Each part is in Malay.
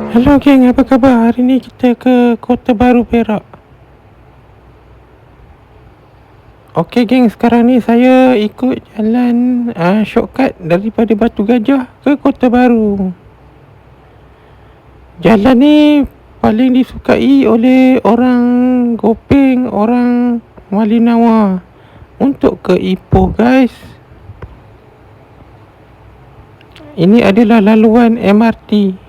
Hello geng, apa khabar? Hari ni kita ke Kota Baru Perak. Okey geng, sekarang ni saya ikut jalan shortcut daripada Batu Gajah ke Kota Baru. Jalan ni paling disukai oleh orang Gopeng, orang Malinawa untuk ke Ipoh guys. Ini adalah laluan MRT.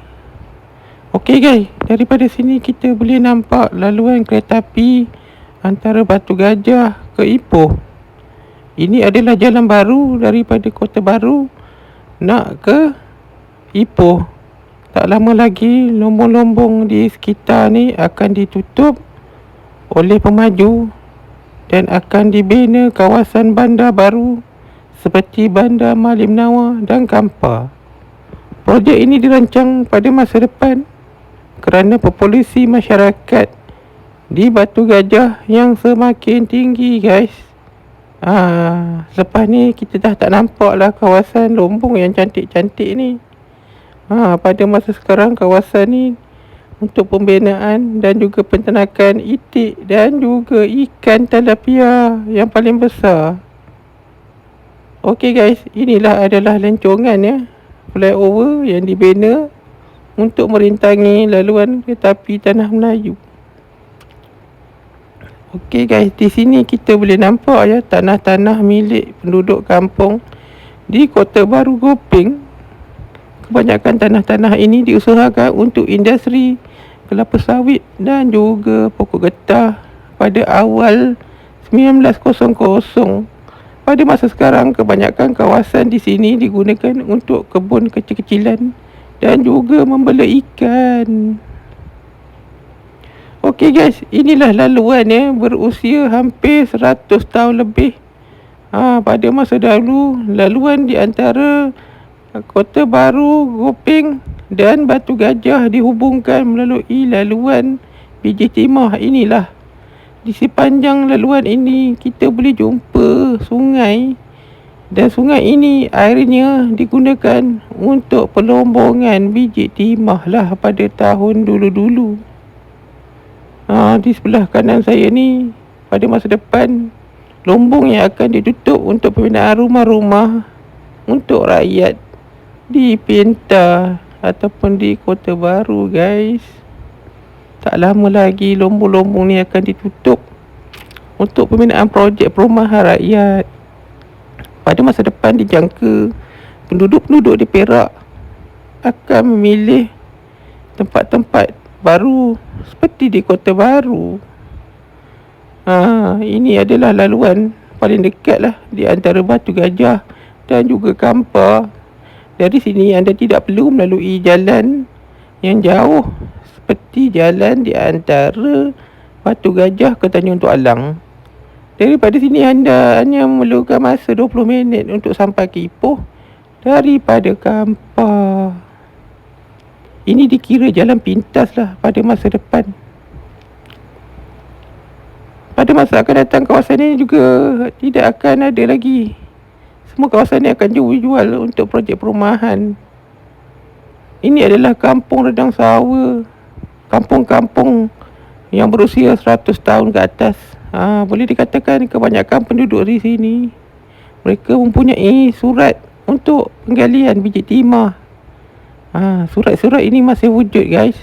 Okey guys, daripada sini kita boleh nampak laluan kereta api antara Batu Gajah ke Ipoh. Ini adalah jalan baru daripada Kota Baru nak ke Ipoh. Tak lama lagi lombong-lombong di sekitar ni akan ditutup oleh pemaju dan akan dibina kawasan bandar baru seperti Bandar Malim Nawa dan Kampar. Projek ini dirancang pada masa depan kerana populasi masyarakat di Batu Gajah yang semakin tinggi guys. Lepas ni kita dah tak nampak lah kawasan Lombong yang cantik-cantik ni. Pada masa sekarang kawasan ni untuk pembinaan dan juga penternakan itik dan juga ikan tilapia yang paling besar. Okey guys, inilah adalah lencongan ya, flyover yang dibina untuk merintangi laluan kereta api Tanah Melayu. Okey guys, di sini kita boleh nampak ya tanah-tanah milik penduduk kampung di Kota Baru Gopeng. Kebanyakan tanah-tanah ini diusahakan untuk industri kelapa sawit dan juga pokok getah pada awal 1900. Pada masa sekarang kebanyakan kawasan di sini digunakan untuk kebun kecil-kecilan dan juga membela ikan. Okey guys, inilah laluan ya, berusia hampir 100 tahun lebih. Pada masa dahulu, laluan di antara Kota Baru, Gopeng dan Batu Gajah dihubungkan melalui laluan biji timah inilah. Di sepanjang laluan ini kita boleh jumpa sungai, dan sungai ini airnya digunakan untuk pelombongan biji timah lah pada tahun dulu-dulu. Di sebelah kanan saya ni, pada masa depan lombong yang akan ditutup untuk pembinaan rumah-rumah untuk rakyat di Pintar ataupun di Kota Baru guys. Tak lama lagi lombong-lombong ni akan ditutup untuk pembinaan projek perumahan rakyat. Pada masa depan dijangka penduduk-penduduk di Perak akan memilih tempat-tempat baru seperti di Kota Baru. Ini adalah laluan paling dekat lah di antara Batu Gajah dan juga Kampar. Dari sini anda tidak perlu melalui jalan yang jauh seperti jalan di antara Batu Gajah ke Tanjung Tok Alang. Daripada sini anda hanya memerlukan masa 20 minit untuk sampai ke Ipoh daripada Kampar. Ini dikira jalan pintas lah pada masa depan. Pada masa akan datang kawasan ini juga tidak akan ada lagi. Semua kawasan ini akan dijual untuk projek perumahan. Ini adalah kampung Redang Sawa, kampung-kampung yang berusia 100 tahun ke atas. Boleh dikatakan kebanyakan penduduk di sini mereka mempunyai surat untuk penggalian biji timah. Surat-surat ini masih wujud guys.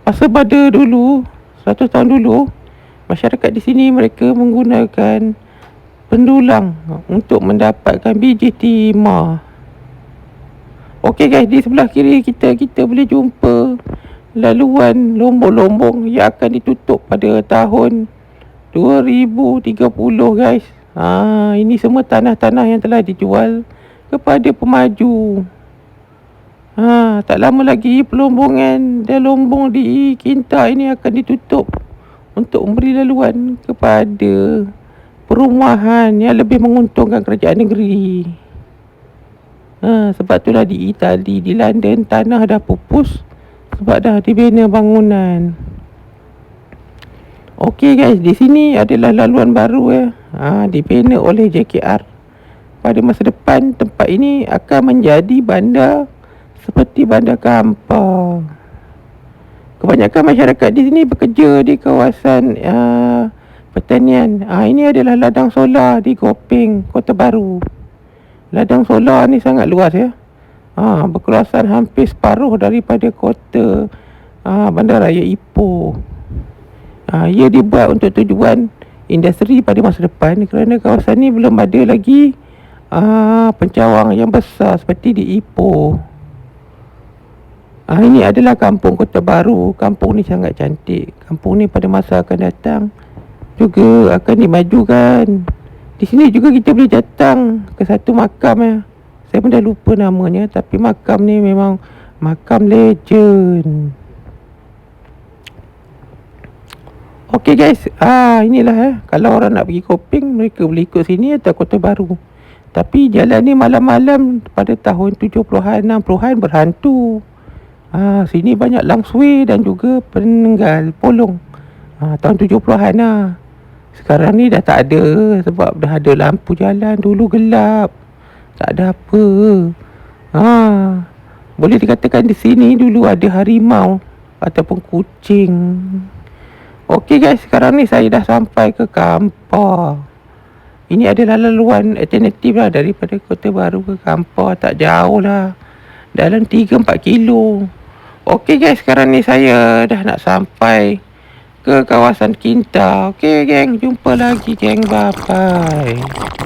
Masa pada dulu, 100 tahun dulu, masyarakat di sini mereka menggunakan pendulang untuk mendapatkan biji timah. Okey guys, di sebelah kiri kita boleh jumpa laluan lombong-lombong yang akan ditutup pada tahun 2030 guys. Ini semua tanah-tanah yang telah dijual kepada pemaju. Tak lama lagi pelombongan dan lombong di Kintar ini akan ditutup untuk memberi laluan kepada perumahan yang lebih menguntungkan kerajaan negeri. Sebab itulah di Itali, di London, tanah dah pupus sebab dah dibina bangunan. Okey guys, di sini adalah laluan baru ya. Dibina oleh JKR. Pada masa depan tempat ini akan menjadi bandar seperti bandar kampung. Kebanyakan masyarakat di sini bekerja di kawasan pertanian. Ini adalah ladang solar di Gopeng, Kota Baru. Ladang solar ni sangat luas ya. Berkeluasan hampir separuh daripada kota Bandaraya Ipoh. Ia dibuat untuk tujuan industri pada masa depan kerana kawasan ni belum ada lagi pencawang yang besar seperti di Ipoh. Ini adalah kampung Kota Baru. Kampung ni sangat cantik. Kampung ni pada masa akan datang juga akan dimajukan. Di sini juga kita boleh datang ke satu makam Saya pun dah lupa namanya, tapi makam ni memang makam legend. Okey guys, inilah kalau orang nak pergi Kopeng, mereka boleh ikut sini atau Kota Baru. Tapi jalan ni malam-malam pada tahun 70-an, 60-an berhantu. Sini banyak langsui dan juga penenggal polong. Tahun 70-an lah. Sekarang ni dah tak ada sebab dah ada lampu jalan. Dulu gelap, tak ada apa. Boleh dikatakan di sini dulu ada harimau ataupun kucing. Okey guys, sekarang ni saya dah sampai ke Kampar. Ini adalah laluan alternatif lah daripada Kota Baru ke Kampar. Tak jauh lah, dalam 3-4 kilo. Okey guys, sekarang ni saya dah nak sampai ke kawasan Kinta. Okey geng, jumpa lagi geng, bye bye.